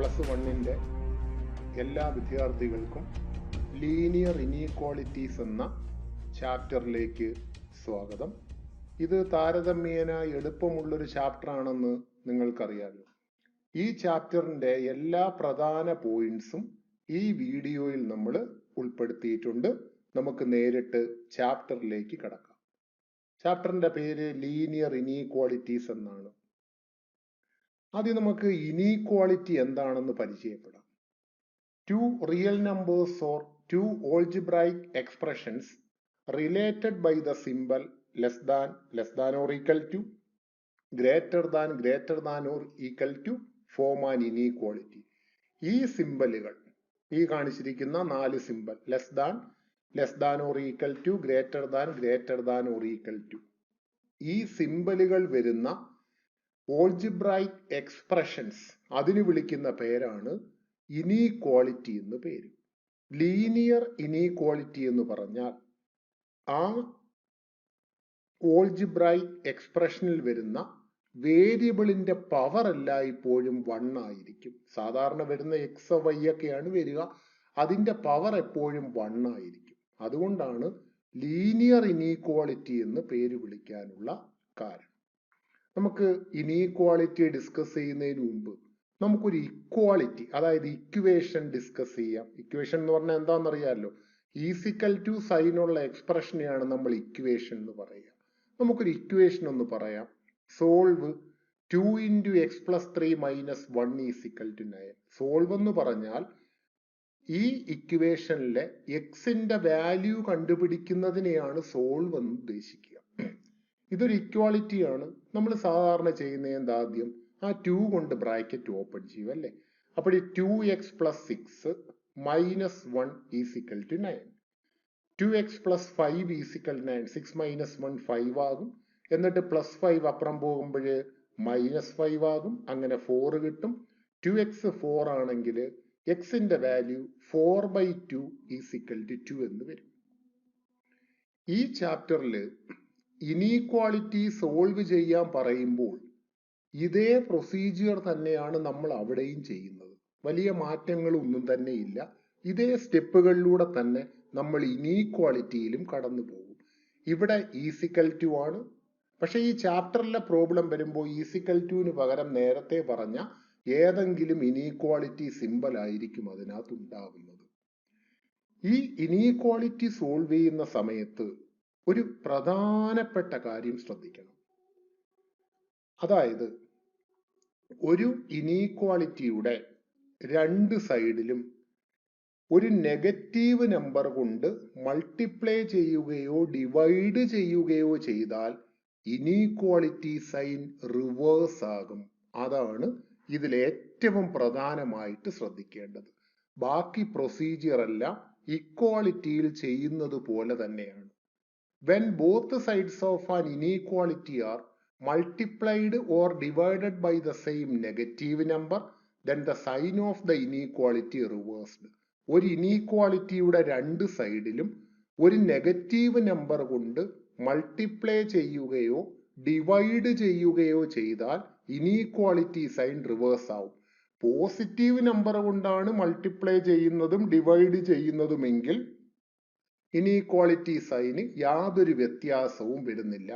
+1 എല്ലാ വിദ്യാർത്ഥികൾക്കും linear inequalities എന്ന ചാപ്റ്ററിലേക്ക് സ്വാഗതം. ഇത് താരതമ്യേന എളുപ്പമുള്ളൊരു ചാപ്റ്ററാണെന്ന് നിങ്ങൾക്കറിയാമല്ലോ. ഈ ചാപ്റ്ററിൻ്റെ എല്ലാ പ്രധാന പോയിന്റ്സും ഈ വീഡിയോയിൽ നമ്മൾ ഉൾപ്പെടുത്തിയിട്ടുണ്ട്. നമുക്ക് നേരിട്ട് ചാപ്റ്ററിലേക്ക് കടക്കാം. ചാപ്റ്ററിൻ്റെ പേര് ലീനിയർ ഇനീക്വാളിറ്റീസ് എന്നാണ്. ആദ്യം നമുക്ക് ഇനീക്വാളിറ്റി എന്താണെന്ന് പരിചയപ്പെടാം. Two real numbers or two algebraic expressions related by the symbol less than or equal to, greater than or equal to form an inequality. ഈ സിമ്പലുകൾ, ഈ കാണിച്ചിരിക്കുന്ന 4 symbol less than or equal to, greater than or equal to, ഈ സിമ്പലുകൾ വരുന്ന algebraic expressions, അതിന് വിളിക്കുന്ന പേരാണ് inequality എന്ന് പേര്. ലീനിയർ ഇനീക്വാളിറ്റി എന്ന് പറഞ്ഞാൽ ആ ഓൾജിബ്രൈക് എക്സ്പ്രഷനിൽ വരുന്ന വേരിയബിളിന്റെ പവർ എല്ലായ്പ്പോഴും 1 ആയിരിക്കും. സാധാരണ വരുന്ന എക്സ് വൈ ഒക്കെയാണ് വരിക, അതിന്റെ പവർ എപ്പോഴും 1 ആയിരിക്കും. അതുകൊണ്ടാണ് ലീനിയർ ഇനീക്വാളിറ്റി എന്ന് പേര് വിളിക്കാനുള്ള കാരണം. നമുക്ക് ഇനീക്വാളിറ്റി ഡിസ്കസ് ചെയ്യുന്നതിന് മുമ്പ് നമുക്കൊരു ഇക്വാളിറ്റി, അതായത് ഇക്വേഷൻ ഡിസ്കസ് ചെയ്യാം. ഇക്വേഷൻ എന്ന് പറഞ്ഞാൽ എന്താണെന്നറിയാമല്ലോ, ഈസിക്കൽ ടു സൈനുള്ള എക്സ്പ്രഷനെയാണ് നമ്മൾ ഇക്വേഷൻ എന്ന് പറയുക. നമുക്കൊരു ഇക്വേഷൻ ഒന്ന് പറയാം. Solve 2 × x + 3 - 1 = 9. സോൾവ് എന്ന് പറഞ്ഞാൽ ഈ ഇക്വേഷനിലെ എക്സിന്റെ വാല്യൂ കണ്ടുപിടിക്കുന്നതിനെയാണ് സോൾവ് എന്ന് ഉദ്ദേശിക്കുക. ഇതൊരു ഇക്വാളിറ്റി ആണ്. നമ്മൾ സാധാരണ ചെയ്യുന്നത് എന്താദ്യം ആ 2 കൊണ്ട് ബ്രാക്കറ്റ് ഓപ്പൺ ചെയ്യും അല്ലേ. അപ്പോൾ 2x + 6 - 1 = 9. 2x + 5 = 9. 6 - 1 5 ആകും. എന്നിട്ട് +5 അപ്പുറം പോകുമ്പോൾ -5 ആകും. അങ്ങനെ 4 കിട്ടും. 2x 4 ആണെങ്കിൽ എക്സിന്റെ വാല്യൂ 4/2 = 2 എന്ന് വരും. ഈ ചാപ്റ്ററിൽ ഇനീക്വാളിറ്റി സോൾവ് ചെയ്യാൻ പറയുമ്പോൾ ഇതേ പ്രൊസീജിയർ തന്നെയാണ് നമ്മൾ അവിടെയും ചെയ്യുന്നത്. വലിയ മാറ്റങ്ങളൊന്നും തന്നെ ഇല്ല. ഇതേ സ്റ്റെപ്പുകളിലൂടെ തന്നെ നമ്മൾ ഇനീക്വാളിറ്റിയിലും കടന്നു പോകും. ഇവിടെ ഈസിക്കൽ ടു ആണ്. പക്ഷെ ഈ ചാപ്റ്ററിലെ പ്രോബ്ലം വരുമ്പോൾ ഈസിക്കൽ ടുവിന് പകരം നേരത്തെ പറഞ്ഞ ഏതെങ്കിലും ഇനീക്വാളിറ്റി സിമ്പൽ ആയിരിക്കും അതിനകത്ത് ഉണ്ടാകുന്നത്. ഈ ഇനീക്വാളിറ്റി സോൾവ് ചെയ്യുന്ന സമയത്ത് ഒരു പ്രധാനപ്പെട്ട കാര്യം ശ്രദ്ധിക്കണം. അതായത് ഒരു ഇനീക്വാളിറ്റിയുടെ 2 സൈഡിലും ഒരു നെഗറ്റീവ് നമ്പർ കൊണ്ട് മൾട്ടിപ്ലൈ ചെയ്യുകയോ ഡിവൈഡ് ചെയ്യുകയോ ചെയ്താൽ ഇനീക്വാളിറ്റി സൈൻ റിവേഴ്സ് ആകും. അതാണ് ഇതിൽ ഏറ്റവും പ്രധാനമായിട്ട് ശ്രദ്ധിക്കേണ്ടത്. ബാക്കി പ്രൊസീജിയർ എല്ലാം ഇക്വാളിറ്റിയിൽ ചെയ്യുന്നത് പോലെ തന്നെയാണ്. When both sides of an inequality are multiplied or divided by the same negative number, then the sign of the inequality reversed. ഒരു ഇനീക്വാളിറ്റിയുടെ 2 സൈഡിലും ഒരു നെഗറ്റീവ് നമ്പർ കൊണ്ട് മൾട്ടിപ്ലൈ ചെയ്യുകയോ ഡിവൈഡ് ചെയ്യുകയോ ചെയ്താൽ ഇനീക്വാളിറ്റി സൈൻ റിവേഴ്സ് ആവും. പോസിറ്റീവ് നമ്പർ കൊണ്ടാണ് multiply ചെയ്യുന്നതും ഡിവൈഡ് ചെയ്യുന്നതുമെങ്കിൽ ഇനീക്വാളിറ്റി സൈന് യാതൊരു വ്യത്യാസവും വരുന്നില്ല.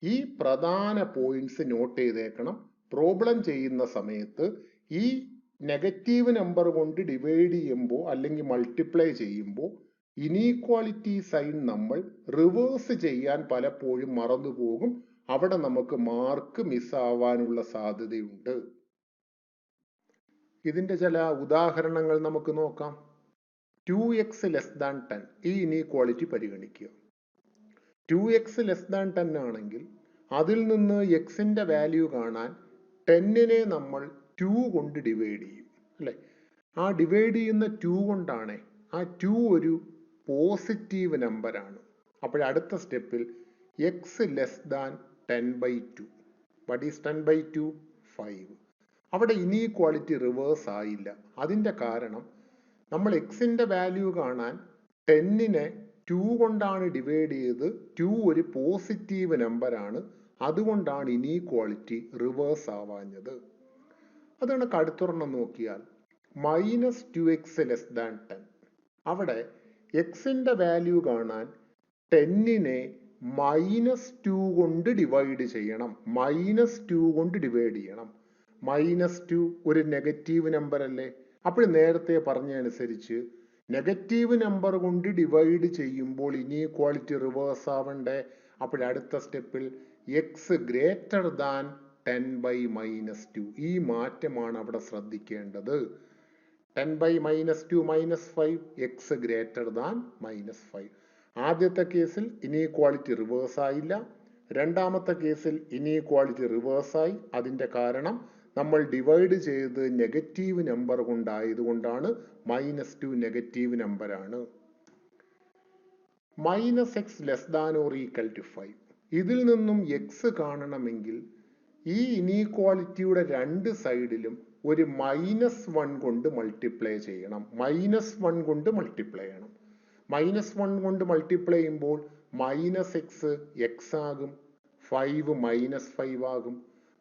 ഈ പ്രധാന പോയിന്റ്സ് നോട്ട് ചെയ്തേക്കണം. പ്രോബ്ലം ചെയ്യുന്ന സമയത്ത് ഈ നെഗറ്റീവ് നമ്പർ കൊണ്ട് ഡിവൈഡ് ചെയ്യുമ്പോൾ അല്ലെങ്കിൽ മൾട്ടിപ്ലൈ ചെയ്യുമ്പോൾ ഇനീക്വാളിറ്റി സൈൻ നമ്മൾ റിവേഴ്സ് ചെയ്യാൻ പലപ്പോഴും മറന്നുപോകും. അവിടെ നമുക്ക് മാർക്ക് മിസ്സാവാനുള്ള സാധ്യതയുണ്ട്. ഇതിന്റെ ചില ഉദാഹരണങ്ങൾ നമുക്ക് നോക്കാം. 2x > 10, ഈ ഇനീക്വാളിറ്റി പരിഗണിക്കുക. 2x > 10 ആണെങ്കിൽ അതിൽ നിന്ന് എക്സിന്റെ വാല്യൂ കാണാൻ 10നെ നമ്മൾ 2 കൊണ്ട് ഡിവൈഡ് ചെയ്യും അല്ലെ. ആ ഡിവൈഡ് ചെയ്യുന്ന 2 കൊണ്ടാണ്. ആ 2 ഒരു പോസിറ്റീവ് നമ്പറാണ്. അപ്പോഴടുത്ത സ്റ്റെപ്പിൽ x < 10/2. What is 10/2? 5. അവിടെ ഇനീക്വാളിറ്റി റിവേഴ്സ് ആയില്ല. അതിന്റെ കാരണം നമ്മൾ എക്സിന്റെ വാല്യൂ കാണാൻ 10നെ 2 കൊണ്ടാണ് ഡിവൈഡ് ചെയ്ത്. 2 ഒരു പോസിറ്റീവ് നമ്പറാണ്. അതുകൊണ്ടാണ് ഇനീക്വാളിറ്റി റിവേഴ്സ് ആവാഞ്ഞത്. അതാണ് അടുത്തൊരെണ്ണം നോക്കിയാൽ -2x ലെസ് ദാൻ 10. അവിടെ എക്സിന്റെ വാല്യൂ കാണാൻ 10നെ -2 കൊണ്ട് ഡിവൈഡ് ചെയ്യണം. -2 കൊണ്ട് ഡിവൈഡ് ചെയ്യണം. -2 ഒരു നെഗറ്റീവ് നമ്പർ അല്ലേ? അപ്പോൾ നേരത്തെ പറഞ്ഞതനുസരിച്ച് നെഗറ്റീവ് നമ്പർ കൊണ്ട് ഡിവൈഡ് ചെയ്യുമ്പോൾ ഇനീക്വാളിറ്റി റിവേഴ്സ് ആവണ്ടേ? അപ്പോൾ അടുത്ത സ്റ്റെപ്പിൽ എക്സ് ഗ്രേറ്റർ ദാൻ 10/-2. ഈ മാറ്റമാണ് അവിടെ ശ്രദ്ധിക്കേണ്ടത്. 10/-2 -5, എക്സ് ഗ്രേറ്റർ ദാൻ -5. ആദ്യത്തെ കേസിൽ ഇനീക്വാളിറ്റി റിവേഴ്സ് ആയില്ല. രണ്ടാമത്തെ കേസിൽ ഇനീക്വാളിറ്റി റിവേഴ്സ് ആയി. അതിന്റെ കാരണം നമ്മൾ ഡിവൈഡ് ചെയ്ത് നെഗറ്റീവ് നമ്പർ കൊണ്ടായതുകൊണ്ടാണ്. -2 നെഗറ്റീവ് നമ്പറാണ്. -x less than or equal to 5. ഇതിൽ നിന്നും എക്സ് കാണണമെങ്കിൽ ഈ ഇനീക്വാളിറ്റിയുടെ രണ്ട് സൈഡിലും ഒരു -1 കൊണ്ട് മൾട്ടിപ്ലൈ ചെയ്യണം. -1 കൊണ്ട് മൾട്ടിപ്ലൈ ചെയ്യണം. -1 കൊണ്ട് മൾട്ടിപ്ലൈ ചെയ്യുമ്പോൾ -x x ആകും, 5 -5 ആകും.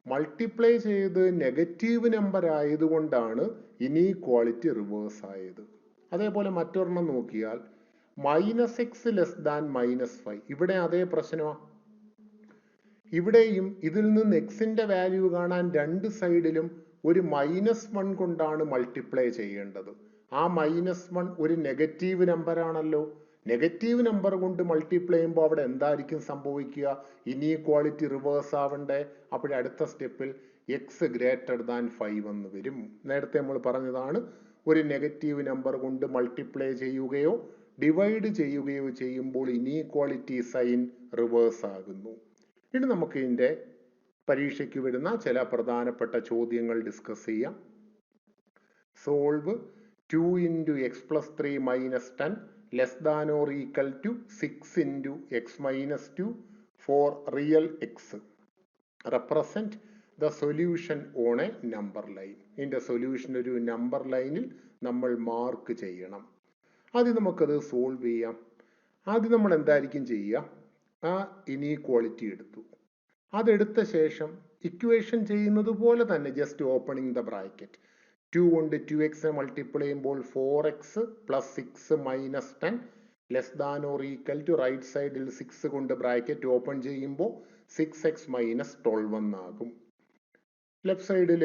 മൾട്ടിപ്ലൈ ചെയ്ത് നെഗറ്റീവ് നമ്പർ ആയതുകൊണ്ടാണ് ഇനീക്വാളിറ്റി റിവേഴ്സ് ആയത്. അതേപോലെ മറ്റൊരെണ്ണം നോക്കിയാൽ -x ലെസ് ദാൻ -5. ഇവിടെ അതേ പ്രശ്നമാണ്. ഇവിടെയും ഇതിൽ നിന്ന് എക്സിന്റെ വാല്യൂ കാണാൻ രണ്ട് സൈഡിലും ഒരു -1 കൊണ്ടാണ് മൾട്ടിപ്ലൈ ചെയ്യേണ്ടത്. ആ -1 ഒരു നെഗറ്റീവ് നമ്പർ ആണല്ലോ. നെഗറ്റീവ് നമ്പർ കൊണ്ട് മൾട്ടിപ്ലൈ ചെയ്യുമ്പോൾ അവിടെ എന്തായിരിക്കും സംഭവിക്കുക? ഇനീക്വാളിറ്റി റിവേഴ്സ് ആവണ്ടേ? അപ്പോൾ അടുത്ത സ്റ്റെപ്പിൽ എക്സ് ഗ്രേറ്റർ ദാൻ 5 എന്ന് വരും. നേരത്തെ നമ്മൾ പറഞ്ഞതാണ്, ഒരു നെഗറ്റീവ് നമ്പർ കൊണ്ട് മൾട്ടിപ്ലൈ ചെയ്യുകയോ ഡിവൈഡ് ചെയ്യുകയോ ചെയ്യുമ്പോൾ ഇനീക്വാളിറ്റി സൈൻ റിവേഴ്സ് ആകുന്നു. ഇനി നമുക്ക് ഇതിന്റെ പരീക്ഷയ്ക്ക് വരുന്ന ചില പ്രധാനപ്പെട്ട ചോദ്യങ്ങൾ ഡിസ്കസ് ചെയ്യാം. Solve 2 × x + 3 - 10 less than or equal to 6 × x - 2 for real x. Represent the solution on a number line. ഇതിന്റെ സൊല്യൂഷൻ ഒരു നമ്പർ ലൈനിൽ നമ്മൾ മാർക്ക് ചെയ്യണം. ആദ്യം നമുക്കത് സോൾവ് ചെയ്യാം. ആദ്യം നമ്മൾ എന്തായിരിക്കും ചെയ്യുക? ആ ഇനീക്വാളിറ്റി എടുത്തു. അതെടുത്ത ശേഷം ഇക്വേഷൻ ചെയ്യുന്നത് പോലെ തന്നെ ജസ്റ്റ് ഓപ്പണിംഗ് ദ ബ്രാക്കറ്റ്. 2 കൊണ്ട് 2x മൾട്ടിപ്ലൈ ചെയ്യുമ്പോൾ 4x + 6 - 10 less than or equal to right സൈഡിൽ 6 കൊണ്ട് ബ്രാക്കറ്റ് ഓപ്പൺ ചെയ്യുമ്പോൾ 6x - 12 എന്നാകും. ലെഫ്റ്റ് സൈഡിൽ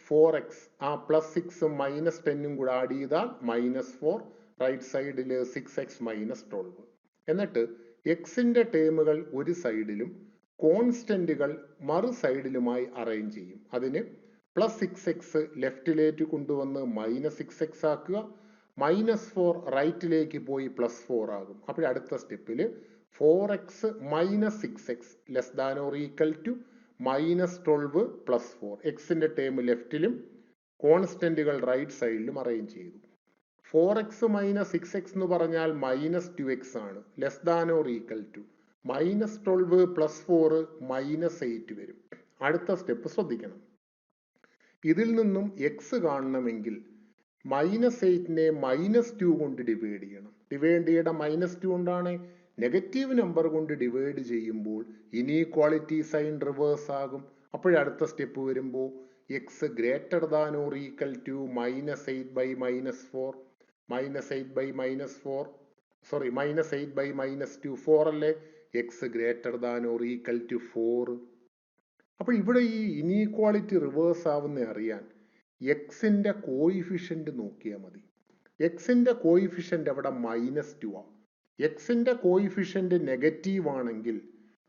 4x ആ +6 -10 കൂടെ ആഡ് ചെയ്താൽ -4. റൈറ്റ് സൈഡിൽ 6x - 12. എന്നിട്ട് എക്സിന്റെ ടേമുകൾ ഒരു സൈഡിലും കോൺസ്റ്റന്റുകൾ മറു സൈഡിലുമായി അറേഞ്ച് ചെയ്യും. അതിന് +6x ലെഫ്റ്റിലേക്ക് കൊണ്ടുവന്ന് -6x ആക്കുക. -4 റൈറ്റിലേക്ക് പോയി +4 ആകും. അപ്പോൾ അടുത്ത സ്റ്റെപ്പിൽ 4x - 6x less than or equal to -12 + 4. എക്സിന്റെ ടേം ലെഫ്റ്റിലും കോൺസ്റ്റന്റുകൾ റൈറ്റ് സൈഡിലും അറേഞ്ച് ചെയ്തു. 4x - 6x എന്ന് പറഞ്ഞാൽ -2x ആണ്. Less than or equal to -12 + 4 -8 വരും. അടുത്ത സ്റ്റെപ്പ് ശ്രദ്ധിക്കണം. ഇതിൽ നിന്നും എക്സ് കാണണമെങ്കിൽ -8നെ -2 കൊണ്ട് ഡിവൈഡ് ചെയ്യണം. ഡിവൈഡ് ചെയ്യേണ്ട -2 കൊണ്ടാണ്. നെഗറ്റീവ് നമ്പർ കൊണ്ട് ഡിവൈഡ് ചെയ്യുമ്പോൾ ഇനീക്വാളിറ്റി സൈൻ റിവേഴ്സ് ആകും. അപ്പോഴടുത്ത സ്റ്റെപ്പ് വരുമ്പോൾ x greater than or equal to -8/-4 -8/-4 sorry -8/-2 4 അല്ലേ? X greater than or equal to 4. അപ്പോൾ ഇവിടെ ഈ ഇനീക്വാളിറ്റി റിവേഴ്സ് ആവുന്ന അറിയാൻ എക്സിന്റെ കോയിഫിഷ്യന്റ് നോക്കിയാൽ മതി. എക്സിന്റെ കോയിഫിഷ്യന്റ് അവിടെ -2 ആണ്. എക്സിന്റെ കോയിഫിഷ്യന്റ് നെഗറ്റീവ് ആണെങ്കിൽ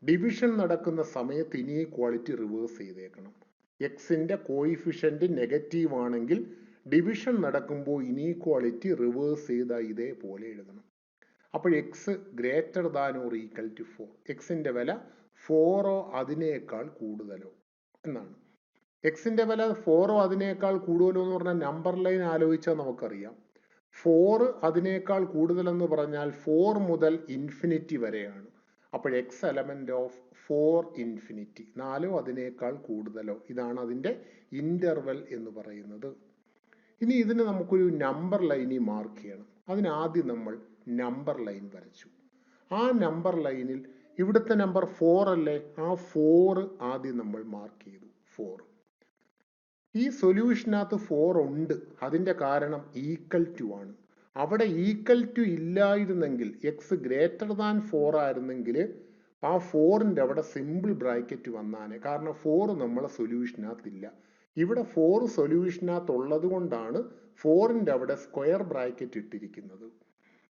ഡിവിഷൻ നടക്കുന്ന സമയത്ത് ഇനീക്വാളിറ്റി റിവേഴ്സ് ചെയ്തേക്കണം. എക്സിന്റെ കോയിഫിഷ്യന്റ് നെഗറ്റീവ് ആണെങ്കിൽ ഡിവിഷൻ നടക്കുമ്പോൾ ഇനീക്വാളിറ്റി റിവേഴ്സ് ചെയ്ത ഇതേപോലെ എഴുതണം. അപ്പോൾ x greater than or equal to 4. എക്സിന്റെ വില 4ഓ അതിനേക്കാൾ കൂടുതലോ എന്നാണ്. എക്സിന്റെ വില 4ഓ അതിനേക്കാൾ കൂടുതലോ എന്ന് പറഞ്ഞാൽ നമ്പർ ലൈൻ ആലോചിച്ചാൽ നമുക്കറിയാം. 4 അതിനേക്കാൾ കൂടുതലെന്ന് പറഞ്ഞാൽ 4 മുതൽ ഇൻഫിനിറ്റി വരെയാണ്. അപ്പോൾ എക്സ് എലമെന്റ് ഓഫ് 4 ∞, 4ഓ അതിനേക്കാൾ കൂടുതലോ, ഇതാണ് അതിന്റെ ഇന്റർവെൽ എന്ന് പറയുന്നത്. ഇനി ഇതിന് നമുക്കൊരു നമ്പർ ലൈനിൽ മാർക്ക് ചെയ്യണം. അതിനാദ്യം നമ്മൾ നമ്പർ ലൈൻ വരച്ചു. ആ നമ്പർ ലൈനിൽ ഇവിടുത്തെ നമ്പർ 4 അല്ലേ? ആ 4 ആദ്യം നമ്മൾ മാർക്ക് ചെയ്തു. 4 ഈ സൊല്യൂഷനകത്ത് 4 ഉണ്ട്. അതിന്റെ കാരണം ഈക്വൽ ടു ആണ്. അവിടെ ഈക്വൽ ടു ഇല്ലായിരുന്നെങ്കിൽ എക്സ് ഗ്രേറ്റർ ദാൻ 4 ആയിരുന്നെങ്കിൽ ആ 4ന്റെ അവിടെ സിമ്പിൾ ബ്രാക്കറ്റ് വന്നാനെ. കാരണം 4 നമ്മളെ സൊല്യൂഷനകത്തില്ല. ഇവിടെ 4 സൊല്യൂഷനകത്ത് ഉള്ളത് കൊണ്ടാണ് 4ന്റെ അവിടെ സ്ക്വയർ ബ്രാക്കറ്റ് ഇട്ടിരിക്കുന്നത്.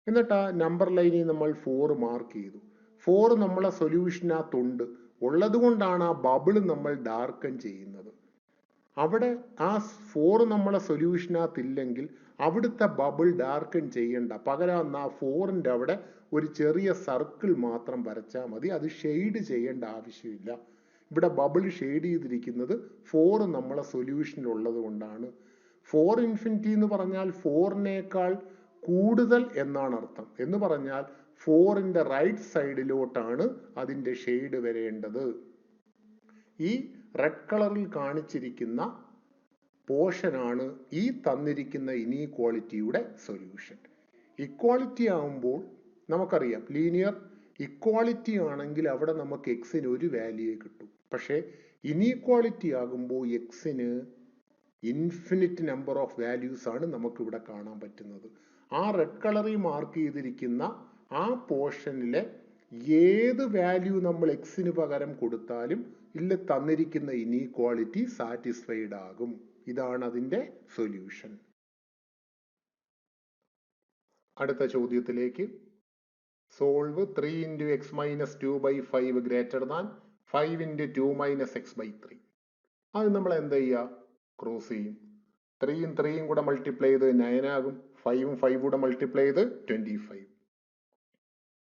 എന്നിട്ട് ആ നമ്പർ ലൈനിൽ നമ്മൾ 4 മാർക്ക് ചെയ്തു. 4 നമ്മളെ സൊല്യൂഷനകത്തുണ്ട്, ഉള്ളത് കൊണ്ടാണ് ആ ബബിൾ നമ്മൾ ഡാർക്കൻ ചെയ്യുന്നത്. അവിടെ ആ 4 നമ്മളെ സൊല്യൂഷനകത്തില്ലെങ്കിൽ അവിടുത്തെ ബബിൾ ഡാർക്കൻ ചെയ്യണ്ട, പകരം ആ 4ന്റെ അവിടെ ഒരു ചെറിയ സർക്കിൾ മാത്രം വരച്ചാൽ മതി. അത് ഷെയ്ഡ് ചെയ്യേണ്ട ആവശ്യമില്ല. ഇവിടെ ബബിൾ ഷെയ്ഡ് ചെയ്തിരിക്കുന്നത് 4 നമ്മളെ സൊല്യൂഷനിൽ ഉള്ളത് കൊണ്ടാണ്. 4 ഇൻഫിനിറ്റി എന്ന് പറഞ്ഞാൽ 4നേക്കാൾ കൂടുതൽ എന്നാണ് അർത്ഥം. എന്ന് പറഞ്ഞാൽ 4ന്റെ റൈറ്റ് സൈഡിലോട്ടാണ് അതിന്റെ ഷെയ്ഡ് വരേണ്ടത്. ഈ റെഡ് കളറിൽ കാണിച്ചിരിക്കുന്ന പോർഷനാണ് ഈ തന്നിരിക്കുന്ന ഇനീക്വാളിറ്റിയുടെ സൊല്യൂഷൻ. ഇക്വാളിറ്റി ആകുമ്പോൾ നമുക്കറിയാം, ലീനിയർ ഇക്വാളിറ്റി ആണെങ്കിൽ അവിടെ നമുക്ക് എക്സിന് ഒരു വാല്യൂ കിട്ടും. പക്ഷേ ഇനീക്വാളിറ്റി ആകുമ്പോൾ എക്സിന് ഇൻഫിനിറ്റ് നമ്പർ ഓഫ് വാല്യൂസ് ആണ് നമുക്ക് ഇവിടെ കാണാൻ പറ്റുന്നത്. ആ റെഡ് കളറിൽ മാർക്ക് ചെയ്തിരിക്കുന്ന ആ പോർഷനിലെ ഏത് വാല്യൂ നമ്മൾ എക്സിന് പകരം കൊടുത്താലും ഇതിൽ തന്നിരിക്കുന്ന ഇനീക്വാളിറ്റി സാറ്റിസ്ഫൈഡ് ആകും. ഇതാണ് അതിന്റെ സൊല്യൂഷൻ. അടുത്ത ചോദ്യത്തിലേക്ക്. Solve 3 into x minus 2 by 5 greater than 5 into 2 minus x by 3. അത് നമ്മൾ എന്താ ചെയ്യുക? ക്രോസ് ചെയ്യും. 3യും 3യും കൂടെ മൾട്ടിപ്ലൈ ചെയ്ത് 9 ആകും. 5ഉം 5 കൂടെ മൾട്ടിപ്ലൈ ചെയ്ത് 25.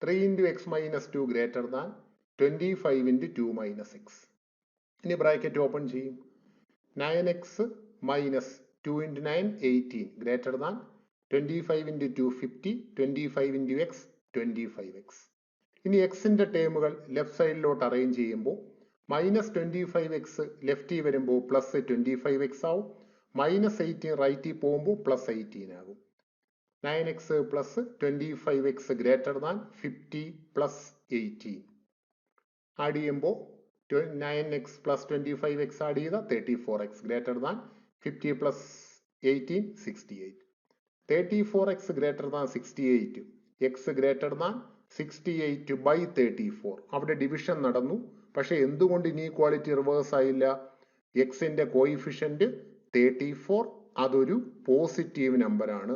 3 into x minus 2 greater than 25 into 2 minus x. ഇനി ബ്രാക്കറ്റ് ഓപ്പൺ ചെയ്യും. 9x minus 2 into 9 18 greater than 25 into 2 50, 25 into x 25x. ഇനി എക്സിന്റെ ടേമുകൾ ലെഫ്റ്റ് സൈഡിലോട്ട് അറേഞ്ച് ചെയ്യുമ്പോൾ മൈനസ് 25x ലെഫ്റ്റിൽ വരുമ്പോൾ പ്ലസ് 25x ആവും. മൈനസ് 18 റൈറ്റിൽ പോകുമ്പോൾ പ്ലസ് 18 ആകും. 9x plus 25x greater than 50 plus 18 add ചെയ്യുമ്പോൾ 9x പ്ലസ് 25x ആഡ് ചെയ്ത 34x greater than 50 plus 18 68. 34x greater than 68, x greater than 68 by 34. അവിടെ ഡിവിഷൻ നടന്നു. പക്ഷെ എന്തുകൊണ്ട് ഇനീക്വാളിറ്റി റിവേഴ്സ് ആയില്ല? എക്സിന്റെ കോയിഫിഷ്യന്റ് 34 അതൊരു പോസിറ്റീവ് നമ്പർ ആണ്.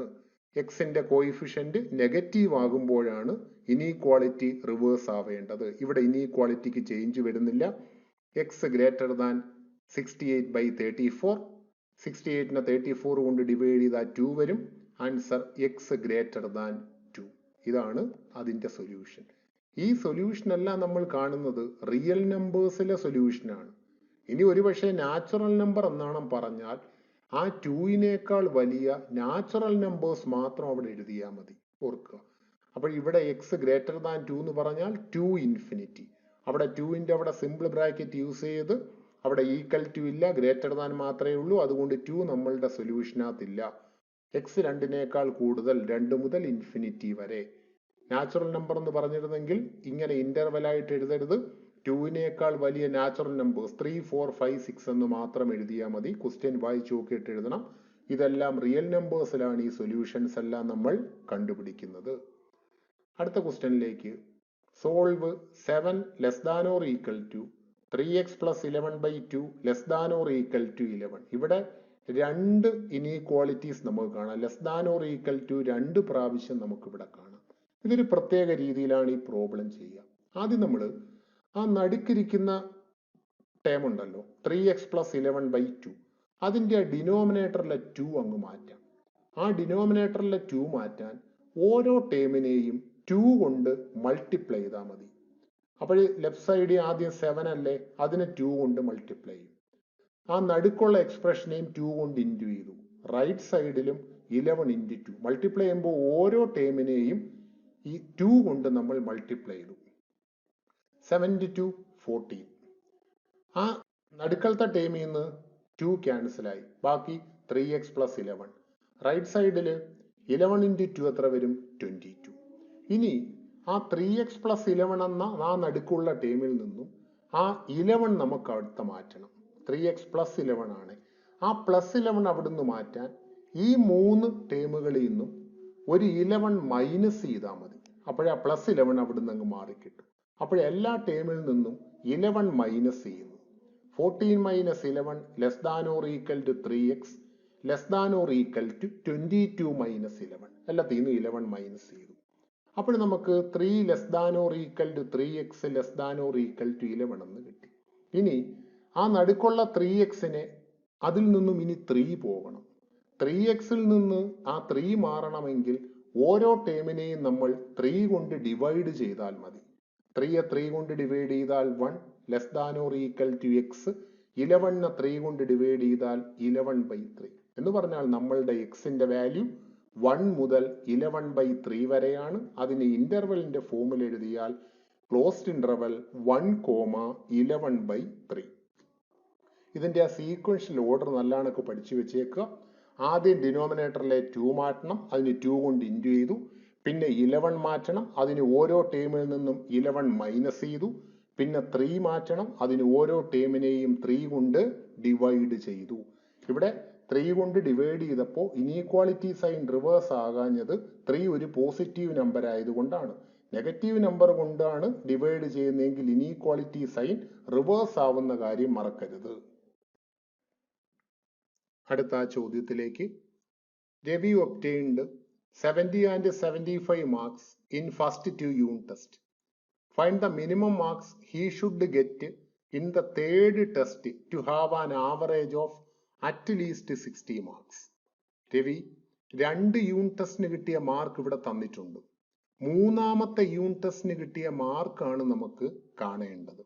എക്സിന്റെ കോയിഫിഷ്യന്റ് നെഗറ്റീവ് ആകുമ്പോഴാണ് ഇനീക്വാളിറ്റി റിവേഴ്സ് ആവേണ്ടത്. ഇവിടെ ഇനീക്വാളിറ്റിക്ക് ചേഞ്ച് വരുന്നില്ല. X greater than 68 by 34. 68നെ 34 കൊണ്ട് ഡിവൈഡ് ചെയ്താൽ 2 വരും. Answer x greater than 2. ഇതാണ് അതിന്റെ സൊല്യൂഷൻ. ഈ സൊല്യൂഷൻ എല്ലാം നമ്മൾ കാണുന്നത് റിയൽ നമ്പേഴ്സിലെ സൊല്യൂഷനാണ്. ഇനി ഒരുപക്ഷെ നാച്ചുറൽ നമ്പർ എന്നാണ് പറഞ്ഞാൽ ആ 2നേക്കാൾ വലിയ നാച്ചുറൽ നമ്പേഴ്സ് മാത്രം അവിടെ എഴുതിയാൽ മതി. ഓർക്കുക. അപ്പോൾ ഇവിടെ എക്സ് ഗ്രേറ്റർ ദാൻ 2 എന്ന് പറഞ്ഞാൽ 2 ഇൻഫിനിറ്റി. അവിടെ 2ന്റെ അവിടെ സിമ്പിൾ ബ്രാക്കറ്റ് യൂസ് ചെയ്ത് അവിടെ ഈക്വൽ ടു ഇല്ല, ഗ്രേറ്റർ ദാൻ മാത്രമേ ഉള്ളൂ. അതുകൊണ്ട് 2 നമ്മളുടെ സൊല്യൂഷനകത്തില്ല. എക്സ് 2നേക്കാൾ കൂടുതൽ, 2 മുതൽ ഇൻഫിനിറ്റി വരെ. നാച്ചുറൽ നമ്പർ എന്ന് പറഞ്ഞിരുന്നെങ്കിൽ ഇങ്ങനെ ഇന്റർവെൽ ആയിട്ട് എഴുതരുത്. 2നേക്കാൾ വലിയ നാച്ചുറൽ നമ്പേഴ്സ് 3, 4, 5, 6 എന്ന് മാത്രം എഴുതിയാൽ മതി. ക്വസ്റ്റ്യൻ വായിച്ചു നോക്കിയിട്ട് എഴുതണം. ഇതെല്ലാം റിയൽ നമ്പേഴ്സിലാണ് ഈ സൊല്യൂഷൻസ് എല്ലാം നമ്മൾ കണ്ടുപിടിക്കുന്നത്. അടുത്ത ക്വസ്റ്റ്യനിലേക്ക്. Solve 7 less than or equal to 3x plus 11/2 less than or equal to 11. ഇവിടെ രണ്ട് ഇനീക്വാളിറ്റീസ് നമുക്ക് കാണാം. Less than or equal to 2 പ്രാവശ്യം നമുക്ക് ഇവിടെ കാണാം. ഇതൊരു പ്രത്യേക രീതിയിലാണ് ഈ പ്രോബ്ലം ചെയ്യുക. ആദ്യം നമ്മൾ ആ നടുക്കിരിക്കുന്ന ടേം ഉണ്ടല്ലോ 3x പ്ലസ് 11/2, അതിന്റെ ഡിനോമിനേറ്ററിലെ 2 അങ്ങ് മാറ്റാം. ആ ഡിനോമിനേറ്ററിലെ 2 മാറ്റാൻ ഓരോ ടേമിനെയും 2 കൊണ്ട് മൾട്ടിപ്ലൈ ചെയ്താൽ മതി. അപ്പോൾ ലെഫ്റ്റ് സൈഡിൽ ആദ്യം 7 അല്ലേ, അതിനെ 2 കൊണ്ട് മൾട്ടിപ്ലൈ ചെയ്യും. ആ നടുക്കുള്ള എക്സ്പ്രഷനെയും 2 കൊണ്ട് ഇൻറ്റു ചെയ്തു. റൈറ്റ് സൈഡിലും 11 ഇൻറ്റു 2 മൾട്ടിപ്ലൈ ചെയ്യുമ്പോൾ ഓരോ ടേമിനെയും ഈ 2 കൊണ്ട് നമ്മൾ മൾട്ടിപ്ലൈ ചെയ്തു. 7 × 2 14. ആ നടുക്കളത്തെ ടേമിൽ നിന്ന് 2 ക്യാൻസലായി, ബാക്കി 3x പ്ലസ് 11. റൈറ്റ് സൈഡിൽ 11 ഇൻറ്റു 2 എത്ര വരും? 22. ഇനി ആ 3x പ്ലസ് 11 എന്ന ആ നടുക്കുള്ള ടേമിൽ നിന്നും ആ 11 നമുക്ക് അടുത്ത മാറ്റണം. 3x പ്ലസ് 11 ആണ്. ആ +11 അവിടുന്ന് മാറ്റാൻ ഈ 3 ടേമുകളിൽ നിന്നും ഒരു 11 മൈനസ് ചെയ്താൽ മതി. അപ്പോഴാ +11 അവിടുന്ന് അങ്ങ് മാറിക്കിട്ടും. അപ്പോഴെല്ലാ ടേമിൽ നിന്നും 11 മൈനസ് ചെയ്യുന്നു. 14 minus 11 less than or equal to 3x less than or equal to 22 minus 11. എല്ലാത്തിൽ നിന്ന് 11 മൈനസ് ചെയ്തു. അപ്പോൾ നമുക്ക് 3 less than or equal to 3x less than or equal to 11 എന്ന് കിട്ടി. ഇനി ആ നടുക്കുള്ള 3xനെ അതിൽ നിന്നും ഇനി 3 പോകണം. 3xൽ നിന്ന് ആ 3 മാറണമെങ്കിൽ ഓരോ ടേമിനെയും നമ്മൾ 3 കൊണ്ട് ഡിവൈഡ് ചെയ്താൽ മതി. 3യെ 3 കൊണ്ട് ഡിവൈഡ് ചെയ്താൽ 1 less than or equal to x, 11നെ 3 കൊണ്ട് ഡിവൈഡ് ചെയ്താൽ 11/3 എന്ന് പറഞ്ഞാൽ നമ്മളുടെ എക്സിന്റെ വാല്യൂ 1 മുതൽ 11/3 വരെയാണ്. അതിന് ഇന്റർവെലിന്റെ ഫോമിൽ എഴുതിയാൽ ക്ലോസ്ഡ് ഇന്റർവെൽ 1,11/3. ഇതിന്റെ ആ സീക്വൻഷ്യൽ ഓർഡർ നല്ലവണ്ണം പഠിച്ചു വെച്ചേക്കുക. ആദ്യം ഡിനോമിനേറ്ററിലെ 2 മാറ്റണം, അതിന് 2 കൊണ്ട് ഇൻറ്റു ചെയ്തു. പിന്നെ 11 മാറ്റണം, അതിന് ഓരോ ടേമിൽ നിന്നും 11 മൈനസ് ചെയ്തു. പിന്നെ 3 മാറ്റണം, അതിന് ഓരോ ടേമിനെയും 3 കൊണ്ട് ഡിവൈഡ് ചെയ്തു. ഇവിടെ 3 കൊണ്ട് ഡിവൈഡ് ചെയ്തപ്പോൾ ഇനീക്വാളിറ്റി സൈൻ റിവേഴ്സ് ആകാഞ്ഞത് 3 ഒരു പോസിറ്റീവ് നമ്പർ ആയതുകൊണ്ടാണ്. നെഗറ്റീവ് നമ്പർ കൊണ്ടാണ് ഡിവൈഡ് ചെയ്യുന്നതെങ്കിൽ ഇനീക്വാളിറ്റി സൈൻ റിവേഴ്സ് ആവുന്ന കാര്യം മറക്കരുത്. അടുത്ത ചോദ്യത്തിലേക്ക്. Ravi obtained 70 and 75 marks in first 2 unit test. Find the minimum marks he should get in the third test to have an average of at least 60 marks. Ravi 2 unit ടെസ്റ്റിന് കിട്ടിയ mark ഇവിടെ തന്നിട്ടുണ്ട്. മൂന്നാമത്തെ യൂണിറ്റ് ടെസ്റ്റിന് കിട്ടിയ മാർക്കാണ് നമുക്ക് കാണേണ്ടത്.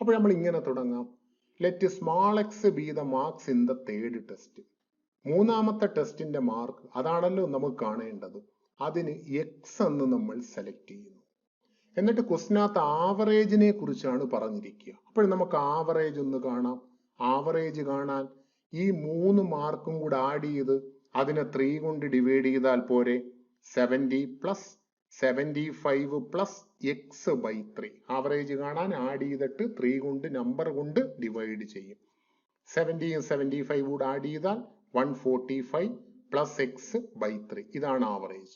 അപ്പോൾ നമ്മൾ ഇങ്ങനെ തുടങ്ങാം. Let small X B the marks in the third test. മൂന്നാമത്തെ ടെസ്റ്റിന്റെ മാർക്ക് അതാണല്ലോ നമുക്ക് കാണേണ്ടത്. അതിന് എക്സ് എന്ന് നമ്മൾ സെലക്ട് ചെയ്യുന്നു. എന്നിട്ട് ക്വസ്റ്റിനകത്ത് ആവറേജിനെ കുറിച്ചാണ് പറഞ്ഞിരിക്കുക. അപ്പോൾ നമുക്ക് ആവറേജ് ഒന്ന് കാണാം. ആവറേജ് കാണാൻ ഈ 3 മാർക്കും കൂടെ ആഡ് ചെയ്ത് അതിനെ 3 കൊണ്ട് ഡിവൈഡ് ചെയ്താൽ പോരെ. 70 പ്ലസ് 75 പ്ലസ് x/3. ആവറേജ് കാണാൻ ആഡ് ചെയ്തിട്ട് 3 കൊണ്ട് നമ്പർ കൊണ്ട് ഡിവൈഡ് ചെയ്യും. 70യും 75 കൂടെ ആഡ് ചെയ്താൽ 145 പ്ലസ് x/3. ഇതാണ് ആവറേജ്.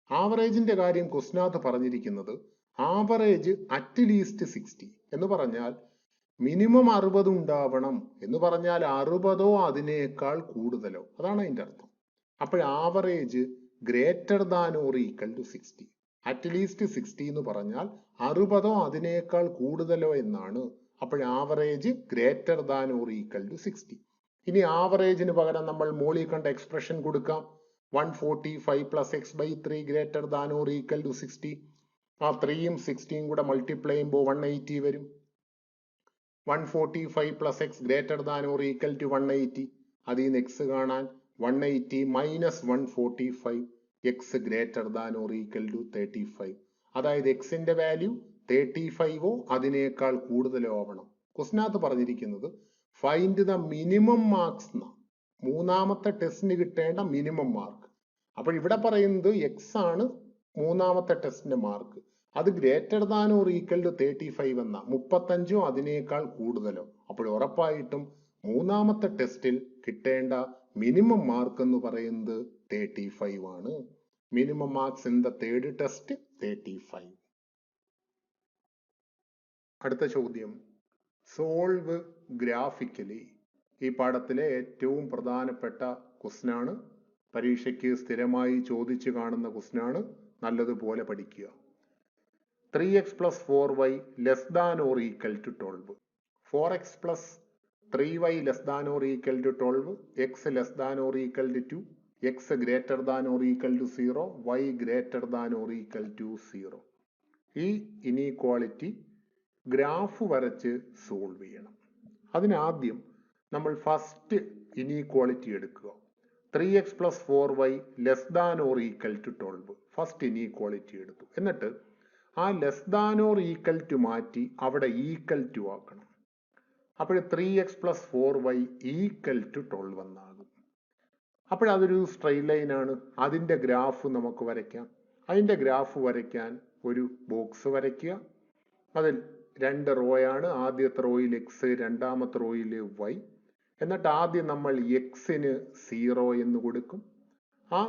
ആവറേജിന്റെ കാര്യം ക്വസ്റ്റിനകത്ത് പറഞ്ഞിരിക്കുന്നത് ആവറേജ് അറ്റ് ലീസ്റ്റ് 60 എന്ന് പറഞ്ഞാൽ മിനിമം 60 ഉണ്ടാവണം എന്ന് പറഞ്ഞാൽ 60ഓ അതിനേക്കാൾ കൂടുതലോ, അതാണ് അതിന്റെ അർത്ഥം. അപ്പോൾ average greater than or equal to 60. At least 60 എന്ന് പറഞ്ഞാൽ 60ഓ അതിനേക്കാൾ കൂടുതലോ എന്നാണ്. അപ്പോൾ average greater than or equal to 60. ഇനി ആവറേജിന് പകരം നമ്മൾ മോളിൽ കണ്ട എക്സ്പ്രഷൻ കൊടുക്കാം. 145 plus x/3 greater than or equal to 60. ആ 3യും 60യും കൂടെ മൾട്ടിപ്ലൈ ചെയ്യുമ്പോൾ 180 വരും. 145 plus x greater than or equal to 180. അതിൽ നിന്ന് x കാണാൻ 180 minus 145 x greater than or equal to 35. അതായത് എക്സിന്റെ വാല്യൂ 35ഓ അതിനേക്കാൾ കൂടുതലോ ആവണം. ക്വസ്റ്റിനകത്ത് പറഞ്ഞിരിക്കുന്നത് ഫൈൻഡ് ദ മിനിമം മാർക്സ് എന്നാ. മൂന്നാമത്തെ ടെസ്റ്റിന് കിട്ടേണ്ട മിനിമം മാർക്ക്. അപ്പോൾ ഇവിടെ പറയുന്നത് എക്സ് ആണ് മൂന്നാമത്തെ ടെസ്റ്റിന്റെ മാർക്ക്. അത് greater than or equal to 35 എന്ന 35ഓ അതിനേക്കാൾ കൂടുതലോ. അപ്പോൾ ഉറപ്പായിട്ടും മൂന്നാമത്തെ ടെസ്റ്റിൽ കിട്ടേണ്ട മിനിമം മാർക്ക് എന്ന് പറയുന്നത് 35 ആണ്. Minimum marks in the third test 35. അടുത്ത ചോദ്യം, സോൾവ് ഗ്രാഫിക്കലി. ഈ പാഠത്തിലെ ഏറ്റവും പ്രധാനപ്പെട്ട ക്വസ്റ്റ്യൻ ആണ്. പരീക്ഷയ്ക്ക് സ്ഥിരമായി ചോദിച്ചു കാണുന്ന ക്വസ്റ്റ്യൻ ആണ്. നല്ലതുപോലെ പഠിക്കുക. 3x plus 4y less than or equal to 12. 4x plus 3y less than or equal to 12. x less than or equal to 2. x greater than or equal to 0. y greater than or equal to 0. ഈ inequality graph വരച്ച് solve ചെയ്യണം. അതിനാദ്യം നമ്മൾ first inequality എടുക്കുക. 3x plus 4y less than or equal to 12. First inequality എടുത്തു. എന്നിട്ട് ആ less than or equal to മാറ്റി അവിടെ ഈക്വൽ ടു ആക്കണം. അപ്പോൾ 3x plus 4y equal to 12 എന്നാകും. അപ്പോഴതൊരു സ്ട്രെയിറ്റ് ലൈൻ ആണ്. അതിൻ്റെ ഗ്രാഫ് നമുക്ക് വരയ്ക്കാം. അതിൻ്റെ ഗ്രാഫ് വരയ്ക്കാൻ ഒരു ബോക്സ് വരയ്ക്കുക. അതിൽ 2 റോയാണ്. ആദ്യത്തെ റോയിൽ x, രണ്ടാമത്തെ റോയിൽ y. എന്നിട്ട് ആദ്യം നമ്മൾ എക്സിന് 0 എന്ന് കൊടുക്കും. ആ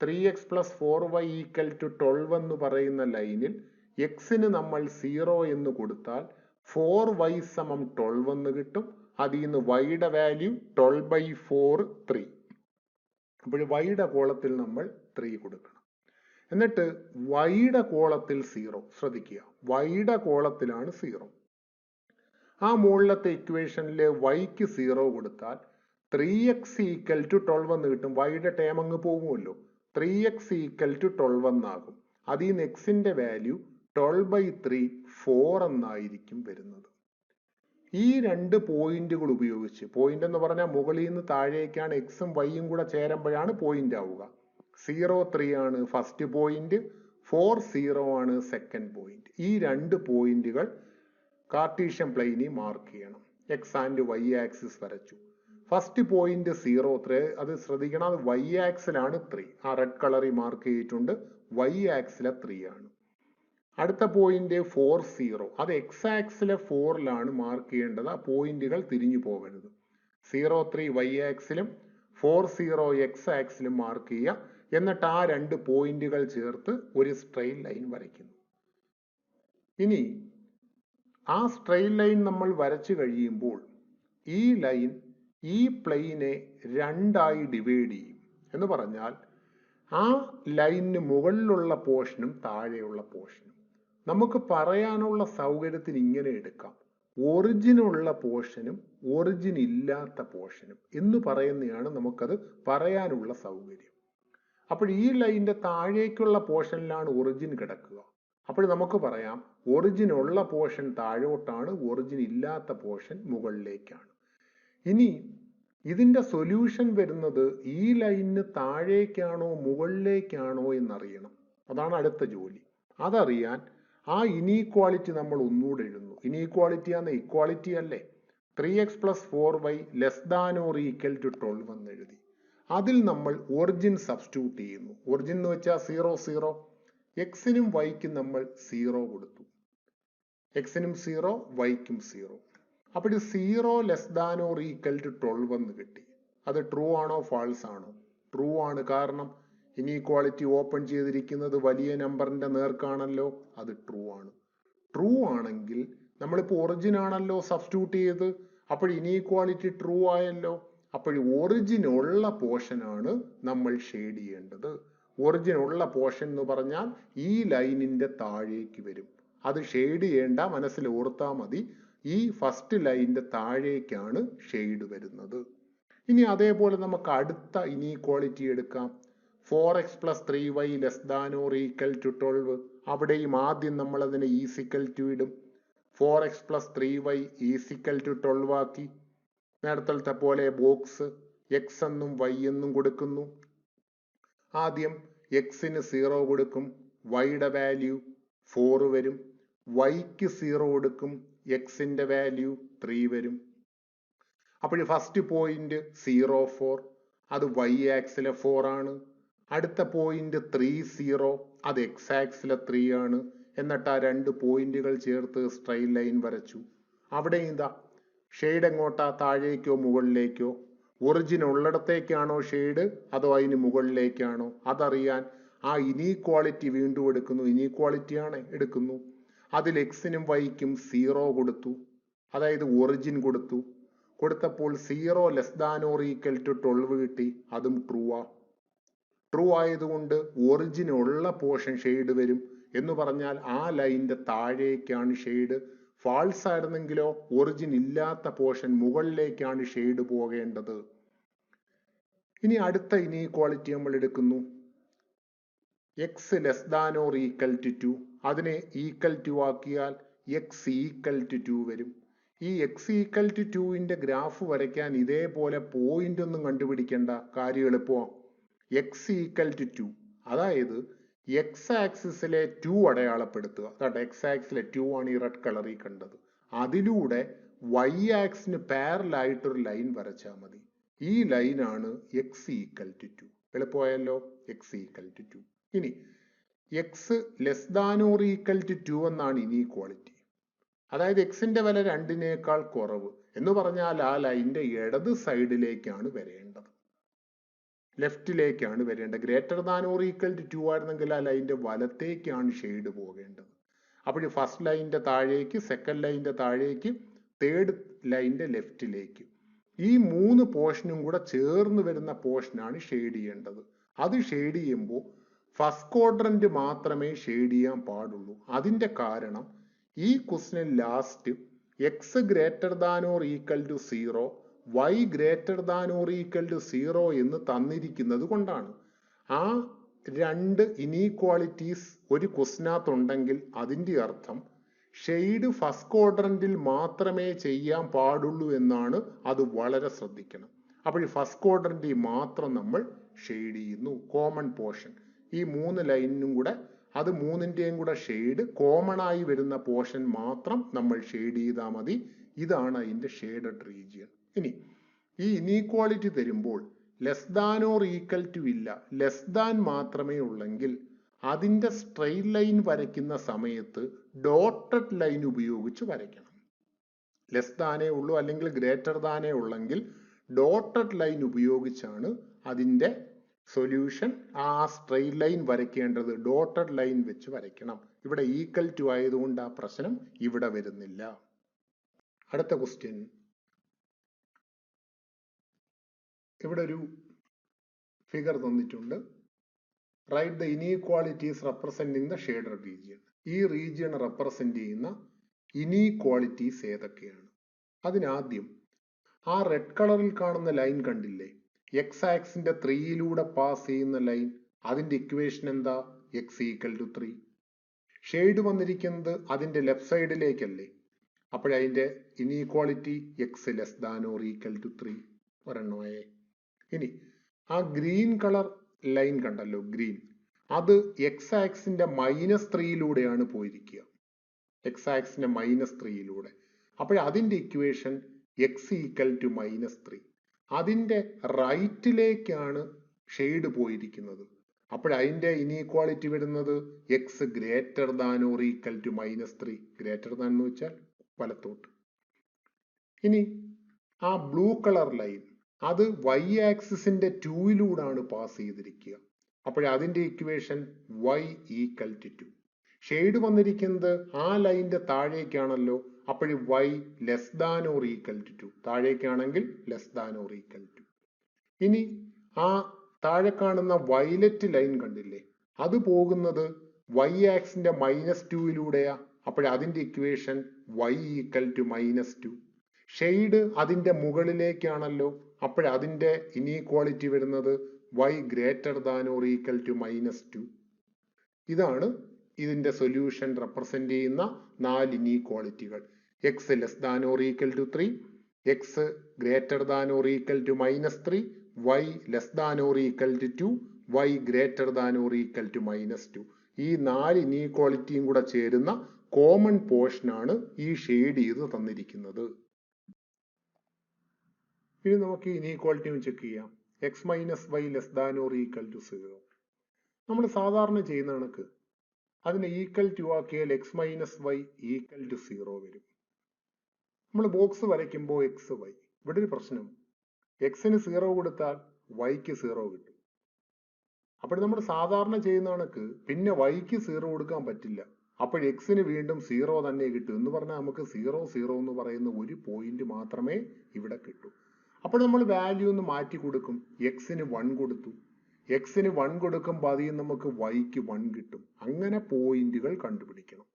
3x + 4y = 12 എന്ന് പറയുന്ന ലൈനിൽ എക്സിന് നമ്മൾ 0 എന്ന് കൊടുത്താൽ 4y = 12 എന്ന് കിട്ടും. അതിൽ നിന്ന് y-യുടെ വാല്യൂ 12/4 3. അപ്പോൾ y-യുടെ കോളത്തിൽ നമ്മൾ 3 കൊടുക്കണം. എന്നിട്ട് y-യുടെ കോളത്തിൽ 0. ശ്രദ്ധിക്കുക, y-യുടെ കോളത്തിലാണ് 0. ആ മുകളിലത്തെ ഇക്വേഷനിലെ y-ക്ക് 0 കൊടുത്താൽ 3x = 12 എന്ന് കിട്ടും. y-യുടെ ടേം അങ്ങ് പോകുമല്ലോ. 3x = 12 എന്നാകും. അതിൽ നിന്ന് എക്സിന്റെ വാല്യൂ 12/3 4 എന്നായിരിക്കും വരുന്നത്. ഈ രണ്ട് പോയിന്റുകൾ ഉപയോഗിച്ച്, പോയിന്റ് എന്ന് പറഞ്ഞാൽ മുകളിൽ നിന്ന് താഴേക്കാണ് എക്സും വൈയും കൂടെ ചേരുമ്പോഴാണ് പോയിന്റ് ആവുക. 0 3 ആണ് ഫസ്റ്റ് പോയിന്റ്, 4 0 ആണ് സെക്കൻഡ് പോയിന്റ്. ഈ രണ്ട് പോയിന്റുകൾ കാർട്ടീഷ്യൻ പ്ലെയിനിൽ മാർക്ക് ചെയ്യണം. എക്സ് ആൻഡ് വൈ ആക്സിസ് വരച്ചു. ഫസ്റ്റ് പോയിന്റ് 0 3, അത് ശ്രദ്ധിക്കണം, അത് വൈ ആക്സിലാണ് 3. ആ റെഡ് കളറിൽ മാർക്ക് ചെയ്തിട്ടുണ്ട്, വൈ ആക്സിലെ 3 ആണ്. അടുത്ത പോയിന്റ് 4 0, അത് എക്സ് ആക്സിലെ 4ലാണ് മാർക്ക് ചെയ്യേണ്ടത്. ആ പോയിന്റുകൾ തിരിഞ്ഞു പോകരുത്. 0 3 വൈ ആക്സിലും 4 0 എക്സ് ആക്സിലും മാർക്ക് ചെയ്യുക. എന്നിട്ട് ആ രണ്ട് പോയിന്റുകൾ ചേർത്ത് ഒരു സ്ട്രെയിറ്റ് ലൈൻ വരയ്ക്കുന്നു. ഇനി ആ സ്ട്രെയിറ്റ് ലൈൻ നമ്മൾ വരച്ചു കഴിയുമ്പോൾ ഈ ലൈൻ ഈ പ്ലെയിനെ രണ്ടായി ഡിവൈഡ് ചെയ്യും. എന്ന് പറഞ്ഞാൽ ആ ലൈനിന് മുകളിലുള്ള പോർഷനും താഴെയുള്ള പോർഷനും നമുക്ക് പറയാനുള്ള സൗകര്യത്തിന് ഇങ്ങനെ എടുക്കാം: ഒറിജിൻ ഉള്ള പോർഷനും ഒറിജിൻ ഇല്ലാത്ത പോർഷനും എന്ന് പറയുന്നതാണ് നമുക്കത് പറയാനുള്ള സൗകര്യം. അപ്പോൾ ഈ ലൈനിന്റെ താഴേക്കുള്ള പോർഷനിലാണ് ഒറിജിൻ കിടക്കുക. അപ്പോൾ നമുക്ക് പറയാം ഒറിജിൻ ഉള്ള പോർഷൻ താഴോട്ടാണ്, ഒറിജിൻ ഇല്ലാത്ത പോർഷൻ മുകളിലേക്കാണ്. ഇനി ഇതിന്റെ സൊല്യൂഷൻ വരുന്നത് ഈ ലൈനിന് താഴേക്കാണോ മുകളിലേക്കാണോ എന്നറിയണം. അതാണ് അടുത്ത ജോലി. അതറിയാൻ ആ ഇനീക്വാളിറ്റി നമ്മൾ ഒന്നുകൂടെ എഴുതുന്നു. ഇനീക്വാളിറ്റി ആണ് ഇക്വാളിറ്റി അല്ലേ? 3x + 4y <= 12 എന്ന് എഴുതി. അതിൽ നമ്മൾ ഒറിജിൻ സബ്സ്റ്റിറ്റ്യൂട്ട് ചെയ്യുന്നു. ഒറിജിൻ എന്ന് വെച്ചാൽ 0 0. എക്സിനും വൈക്കും നമ്മൾ 0 കൊടുത്തു. എക്സിനും 0, വൈക്കും 0. അപ്പോൾ 0 <= 12 എന്ന് കിട്ടി. അത് ട്രൂ ആണോ ഫാൾസ് ആണോ? ട്രൂ ആണ്. കാരണം ഇനീക്വാളിറ്റി ഓപ്പൺ ചെയ്തിരിക്കുന്നത് വലിയ നമ്പറിന്റെ നേർക്കാണല്ലോ. അത് ട്രൂ ആണ്. ട്രൂ ആണെങ്കിൽ നമ്മളിപ്പോൾ ഒറിജിൻ ആണല്ലോ സബ്സ്റ്റിറ്റ്യൂട്ട് ചെയ്ത്, അപ്പോൾ ഇനീക്വാളിറ്റി ട്രൂ ആയല്ലോ. അപ്പോൾ ഒറിജിൻ ഉള്ള പോർഷൻ ആണ് നമ്മൾ ഷെയ്ഡ് ചെയ്യേണ്ടത്. ഒറിജിൻ ഉള്ള പോർഷൻ എന്ന് പറഞ്ഞാൽ ഈ ലൈനിന്റെ താഴേക്ക് വരും. അത് ഷെയ്ഡ് ചെയ്യേണ്ട, മനസ്സിൽ ഓർത്താൽ മതി. ഈ ഫസ്റ്റ് ലൈനിന്റെ താഴേക്കാണ് ഷെയ്ഡ് വരുന്നത്. ഇനി അതേപോലെ നമുക്ക് അടുത്ത ഇനീക്വാളിറ്റി എടുക്കാം. 4x + 3y <= 12. അവിടെയും ആദ്യം നമ്മൾ അതിനെ = ഇടും. 4x + 3y = 12 ആക്കി. നേരത്തെ പോലെ ബോക്സ് x എന്നും y എന്നും കൊടുക്കുന്നു. ആദ്യം എക്സിന് 0 കൊടുക്കും, വൈയുടെ വാല്യൂ 4 വരും. വൈക്ക് 0 കൊടുക്കും, എക്സിന്റെ വാല്യൂ 3 വരും. അപ്പോൾ ഫസ്റ്റ് പോയിന്റ് 0 4, അത് വൈ ആക്സിലെ 4 ആണ്. അടുത്ത പോയിന്റ് 3 0, അത് എക്സ് ആക്സിലെ 3 ആണ്. എന്നിട്ട് ആ രണ്ട് പോയിന്റുകൾ ചേർത്ത് സ്ട്രെയിറ്റ് ലൈൻ വരച്ചു. അവിടെ ഇതാ ഷെയ്ഡ് എങ്ങോട്ടാ? താഴേക്കോ മുകളിലേക്കോ? ഒറിജിൻ ഉള്ളിടത്തേക്കാണോ ഷെയ്ഡ്, അതോ അതിന് മുകളിലേക്കാണോ? അതറിയാൻ ആ ഇനീക്വാളിറ്റി വീണ്ടും എടുക്കുന്നു. ഇനീക്വാളിറ്റിയാണ് എടുക്കുന്നു. അതിൽ എക്സിനും വൈക്കും 0 കൊടുത്തു, അതായത് ഒറിജിൻ കൊടുത്തു. കൊടുത്തപ്പോൾ 0 <= 12 കിട്ടി. അതും ട്രൂ ആ. ട്രൂ ആയതുകൊണ്ട് ഒറിജിൻ ഉള്ള പോർഷൻ ഷെയ്ഡ് വരും. എന്ന് പറഞ്ഞാൽ ആ ലൈനിന്റെ താഴേക്കാണ് ഷെയ്ഡ്. ഫാൾസ് ആയിരുന്നെങ്കിലോ ഒറിജിൻ ഇല്ലാത്ത പോർഷൻ മുകളിലേക്കാണ് ഷെയ്ഡ് പോകേണ്ടത്. ഇനി അടുത്ത ഇനീക്വാളിറ്റി നമ്മൾ എടുക്കുന്നു. x <= 2, അതിനെ = ആക്കിയാൽ x = 2 വരും. ഈ x = 2ന്റെ ഗ്രാഫ് വരയ്ക്കാൻ ഇതേപോലെ പോയിന്റ് ഒന്നും കണ്ടുപിടിക്കേണ്ട, കാര്യം എളുപ്പമാണ്. x = 2, അതായത് എക്സ് ആക്സിസിലെ 2 അടയാളപ്പെടുത്തുക. അതായത് എക്സ് ആക്സിലെ 2 ആണ് ഈ റെഡ് കളറിൽ കണ്ടത്. അതിലൂടെ വൈ ആക്സിന് പാരലായിട്ടൊരു ലൈൻ വരച്ചാൽ മതി. ഈ ലൈനാണ് x = 2. എളുപ്പമായല്ലോ. x = 2. ഇനി x <= 2 എന്നാണ് ഇനീക്വാളിറ്റി. അതായത് എക്സിന്റെ വില 2-നേക്കാൾ കുറവ് എന്ന് പറഞ്ഞാൽ ആ ലൈനിന്റെ ഇടത് സൈഡിലേക്കാണ് വരേണ്ടത്, ലെഫ്റ്റിലേക്കാണ് വരേണ്ടത്. Greater than or equal to 2 ആയിരുന്നെങ്കിൽ ആ ലൈനിന്റെ വലത്തേക്കാണ് ഷെയ്ഡ് പോകേണ്ടത്. അപ്പോൾ ഫസ്റ്റ് ലൈനിന്റെ താഴേക്ക്, സെക്കൻഡ് ലൈനിന്റെ താഴേക്ക്, തേർഡ് ലൈനിന്റെ ലെഫ്റ്റിലേക്ക്. ഈ 3 പോർഷനും കൂടെ ചേർന്ന് വരുന്ന പോർഷനാണ് ഷെയ്ഡ് ചെയ്യേണ്ടത്. അത് ഷെയ്ഡ് ചെയ്യുമ്പോൾ ഫസ്റ്റ് ക്വാഡ്രന്റ് മാത്രമേ ഷെയ്ഡ് ചെയ്യാൻ പാടുള്ളൂ. അതിന്റെ കാരണം ഈ question last x greater than or equal to 0, y greater than or equal to 0 എന്ന് തന്നിരിക്കുന്നത് കൊണ്ടാണ്. ആ 2 ഇനീക്വാളിറ്റീസ് ഒരു ക്വസ്റ്റ്യനകത്തുണ്ടെങ്കിൽ അതിന്റെ അർത്ഥം ഷെയ്ഡ് ഫസ്റ്റ് ക്വാഡ്രന്റിൽ മാത്രമേ ചെയ്യാൻ പാടുള്ളൂ എന്നാണ്. അത് വളരെ ശ്രദ്ധിക്കണം. അപ്പോൾ ഈ ഫസ്റ്റ് ക്വാഡ്രന്റിൽ മാത്രം നമ്മൾ ഷെയ്ഡ് ചെയ്യുന്നു, കോമൺ പോർഷൻ. ഈ 3 ലൈനിനും കൂടെ, അത് 3ന്റെയും കൂടെ ഷെയ്ഡ് കോമൺ ആയി വരുന്ന പോർഷൻ മാത്രം നമ്മൾ ഷെയ്ഡ് ചെയ്താൽ മതി. ഇതാണ് അതിന്റെ ഷെയ്ഡഡ് റീജിയൻ. ഇനി ഈ ഇനീക്വാളിറ്റി തരുമ്പോൾ less than or equal to ഇല്ല, ലെസ് ദാൻ മാത്രമേ ഉള്ളെങ്കിൽ അതിന്റെ സ്ട്രെയിറ്റ് ലൈൻ വരയ്ക്കുന്ന സമയത്ത് ഡോട്ടഡ് ലൈൻ ഉപയോഗിച്ച് വരയ്ക്കണം. ലെസ് ദാനേ ഉള്ളൂ അല്ലെങ്കിൽ ഗ്രേറ്റർ ദാനേ ഉള്ളെങ്കിൽ ഡോട്ടഡ് ലൈൻ ഉപയോഗിച്ചാണ് അതിന്റെ സൊല്യൂഷൻ, ആ സ്ട്രെയിറ്റ് ലൈൻ വരയ്ക്കേണ്ടത്. ഡോട്ടഡ് ലൈൻ വെച്ച് വരയ്ക്കണം. ഇവിടെ ഈക്വൽ ടു ആയതുകൊണ്ട് ആ പ്രശ്നം ഇവിടെ വരുന്നില്ല. അടുത്ത ക്വസ്റ്റ്യൻ, ഇവിടെ ഒരു ഫിഗർ തന്നിട്ടുണ്ട്. Right the inequalities representing the shaded region. ഈ റീജിയൻ റെപ്രസെന്റ് ചെയ്യുന്ന ഇനീക്വാളിറ്റീസ് ഏതൊക്കെയാണ്? അതിനാദ്യം ആ റെഡ് കളറിൽ കാണുന്ന ലൈൻ കണ്ടില്ലേ, എക്സ് ആക്സിന്റെ 3-ലൂടെ പാസ് ചെയ്യുന്ന ലൈൻ. അതിന്റെ ഇക്വേഷൻ എന്താ? X equal to 3. ഷെയ്ഡ് വന്നിരിക്കുന്നത് അതിന്റെ ലെഫ്റ്റ് സൈഡിലേക്കല്ലേ, അപ്പോഴതിന്റെ inequality x less than or equal to 3 ഒരെണ്ണമായേ. ഇനി ആ ഗ്രീൻ കളർ ലൈൻ കണ്ടല്ലോ, ഗ്രീൻ, അത് എക്സ് ആക്സിന്റെ -3-ലൂടെയാണ് പോയിരിക്കുക, എക്സ് ആക്സിന്റെ -3-ലൂടെ. അപ്പോഴതിന്റെ ഇക്വേഷൻ എക്സ് ഈക്വൽ ടു -3. അതിന്റെ റൈറ്റിലേക്കാണ് ഷെയ്ഡ് പോയിരിക്കുന്നത്. അപ്പോഴതിന്റെ ഇനീക്വാളിറ്റി വരുന്നത് x greater than or equal to -3. Greater than എന്ന് വെച്ചാൽ വലത്തോട്ട്. ഇനി ആ ബ്ലൂ കളർ ലൈൻ, അത് വൈ ആക്സിസിന്റെ 2-ലൂടെയാണ് പാസ് ചെയ്തിരിക്കുക. അപ്പോഴതിന്റെ equation y equal to 2. Shade വന്നിരിക്കുന്നത് ആ ലൈനിന്റെ താഴേക്കാണല്ലോ, അപ്പോൾ y less than or equal to 2. താഴേക്കാണെങ്കിൽ less than or equal to. ഇനി ആ താഴെ കാണുന്ന വയലറ്റ് ലൈൻ കണ്ടില്ലേ, അത് പോകുന്നത് വൈ ആക്സിന്റെ -2-ലൂടെയാ. അപ്പോഴതിന്റെ equation y equal to -2. Shade അതിന്റെ മുകളിലേക്കാണല്ലോ, അപ്പോഴതിന്റെ ഇനീക്വാളിറ്റി വരുന്നത് y greater than or equal to -2. ഇതാണ് ഇതിന്റെ സൊല്യൂഷൻ റെപ്രസെന്റ് ചെയ്യുന്ന 4 ഇനീക്വാളിറ്റികൾ. X less than or equal to 3, x greater than or equal to -3, y less than or equal to 2, y greater than or equal to -2. ഈ 4 ഇനീക്വാളിറ്റിയും കൂടെ ചേരുന്ന common പോർഷനാണ് ഈ shade ചെയ്ത് തന്നിരിക്കുന്നത്. ഇനി നമുക്ക് ഇനീക്വാളിറ്റി ചെക്ക് ചെയ്യാം. X minus y less than or equal to 0. നമ്മൾ സാധാരണ ചെയ്യുന്ന കണക്ക് അതിനെ ഈക്വൽ ടു ആക്കിയാൽ x minus y equal to 0 വരും. നമ്മൾ ബോക്സ് വരയ്ക്കുമ്പോൾ എക്സ് വൈ, ഇവിടെ ഒരു പ്രശ്നം, എക്സിന് 0 കൊടുത്താൽ വൈക്ക് 0 കിട്ടും. അപ്പോൾ നമ്മൾ സാധാരണ ചെയ്യുന്ന കണക്ക് പിന്നെ വൈക്ക് 0 കൊടുക്കാൻ പറ്റില്ല. അപ്പോൾ എക്സിന് വീണ്ടും 0 തന്നെ കിട്ടും. എന്ന് പറഞ്ഞാൽ നമുക്ക് 0 0 എന്ന് പറയുന്ന ഒരു പോയിന്റ് മാത്രമേ ഇവിടെ കിട്ടൂ. അപ്പോൾ നമ്മൾ വാല്യൂ ഒന്ന് മാറ്റി കൊടുക്കും. എക്സിന് 1 കൊടുത്തു, എക്സിന് 1 കൊടുക്കുമ്പോൾ അതിൽ നമുക്ക് വൈക്ക് 1 കിട്ടും. അങ്ങനെ പോയിന്റുകൾ കണ്ടുപിടിക്കണം.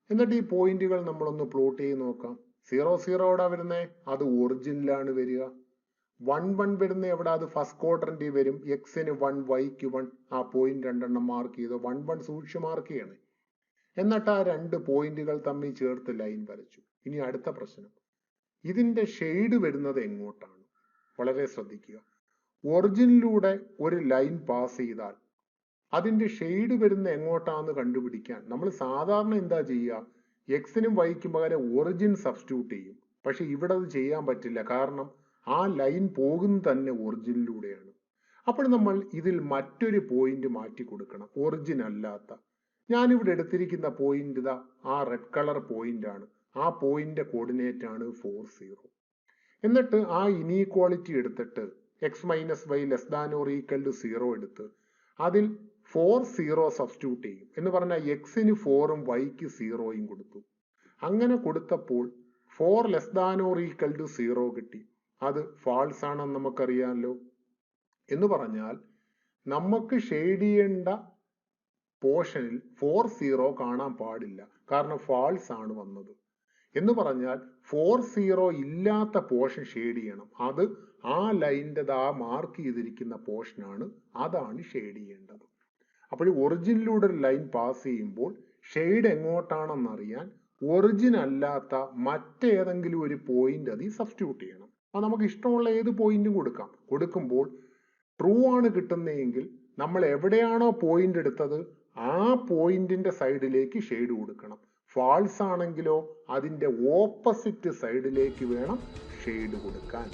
എന്നിട്ട് ഈ പോയിന്റുകൾ നമ്മളൊന്ന് പ്ലോട്ട് ചെയ്ത് നോക്കാം. 0 0 എവിടെ വരുന്നേ? അത് ഒറിജിനിലാണ് വരിക. 1 1 വരുന്ന എവിടെ? അത് ഫസ്റ്റ് ക്വാഡ്രന്റിൽ വരും. എക്സിന് 1, വൈക്ക് 1. ആ പോയിന്റ് 2 മാർക്ക് ചെയ്ത് 1 1 സൂക്ഷിച്ച് മാർക്ക് ചെയ്യണേ. എന്നിട്ട് ആ 2 പോയിന്റുകൾ തമ്മിൽ ചേർത്ത് ലൈൻ വരച്ചു. ഇനി അടുത്ത പ്രശ്നം, ഇതിന്റെ ഷെയ്ഡ് വരുന്നത് എങ്ങോട്ടാണ്? വളരെ ശ്രദ്ധിക്കുക. ഒറിജിനിലൂടെ ഒരു ലൈൻ പാസ് ചെയ്താൽ അതിന്റെ ഷെയ്ഡ് വരുന്ന എങ്ങോട്ടാന്ന് കണ്ടുപിടിക്കാൻ നമ്മൾ സാധാരണ എന്താ ചെയ്യുക? എക്സിനും വൈക്കും പകരം ഒറിജിൻ സബ്സ്റ്റിറ്റ്യൂട്ട് ചെയ്യും. പക്ഷെ ഇവിടെ അത് ചെയ്യാൻ പറ്റില്ല. കാരണം ആ ലൈൻ പോകുന്നത് തന്നെ ഒറിജിനിലൂടെയാണ്. അപ്പോൾ നമ്മൾ ഇതിൽ മറ്റൊരു പോയിന്റ് മാറ്റി കൊടുക്കണം, ഒറിജിൻ അല്ലാത്ത. ഞാനിവിടെ എടുത്തിരിക്കുന്ന പോയിന്റ് ഇതാ ആ റെഡ് കളർ പോയിന്റ് ആണ്. ആ പോയിന്റ് കോർഡിനേറ്റ് ആണ് 4 0. എന്നിട്ട് ആ ഇനീക്വാളിറ്റി എടുത്തിട്ട് x minus y less than or equal to 0 എടുത്ത് അതിൽ 4 0 സബ്സ്റ്റിറ്റ്യൂട്ട് ചെയ്യും. എന്ന് പറഞ്ഞാൽ എക്സിന് 4ഉം വൈക്ക് 0യും കൊടുത്തു. അങ്ങനെ കൊടുത്തപ്പോൾ 4 less than or equal to 0 കിട്ടി. അത് ഫാൾസ് ആണെന്ന് നമുക്കറിയാമല്ലോ. എന്ന് പറഞ്ഞാൽ നമുക്ക് ഷെയ്ഡ് ചെയ്യേണ്ട പോർഷനിൽ 4 0 കാണാൻ പാടില്ല. കാരണം ഫാൾസ് ആണ് വന്നത്. എന്ന് പറഞ്ഞാൽ 4 0 ഇല്ലാത്ത പോർഷൻ ഷെയ്ഡ് ചെയ്യണം. അത് ആ ലൈനിൻ്റെ ആ മാർക്ക് ചെയ്തിരിക്കുന്ന പോർഷനാണ്. അതാണ് ഷെയ്ഡ് ചെയ്യേണ്ടത്. അപ്പോൾ ഒറിജിനിലൂടെ ഒരു ലൈൻ പാസ് ചെയ്യുമ്പോൾ ഷെയ്ഡ് എങ്ങോട്ടാണെന്ന് അറിയാൻ ഒറിജിൻ അല്ലാത്ത മറ്റേതെങ്കിലും ഒരു പോയിന്റ് അതിൽ സബ്സ്റ്റിറ്റ്യൂട്ട് ചെയ്യണം. അത് നമുക്ക് ഇഷ്ടമുള്ള ഏത് പോയിന്റും കൊടുക്കാം. കൊടുക്കുമ്പോൾ ട്രൂ ആണ് കിട്ടുന്നതെങ്കിൽ നമ്മൾ എവിടെയാണോ പോയിന്റ് എടുത്തത് ആ പോയിന്റിന്റെ സൈഡിലേക്ക് ഷെയ്ഡ് കൊടുക്കണം. ഫാൾസ് ആണെങ്കിലോ അതിന്റെ ഓപ്പോസിറ്റ് സൈഡിലേക്ക് വേണം ഷെയ്ഡ് കൊടുക്കാൻ.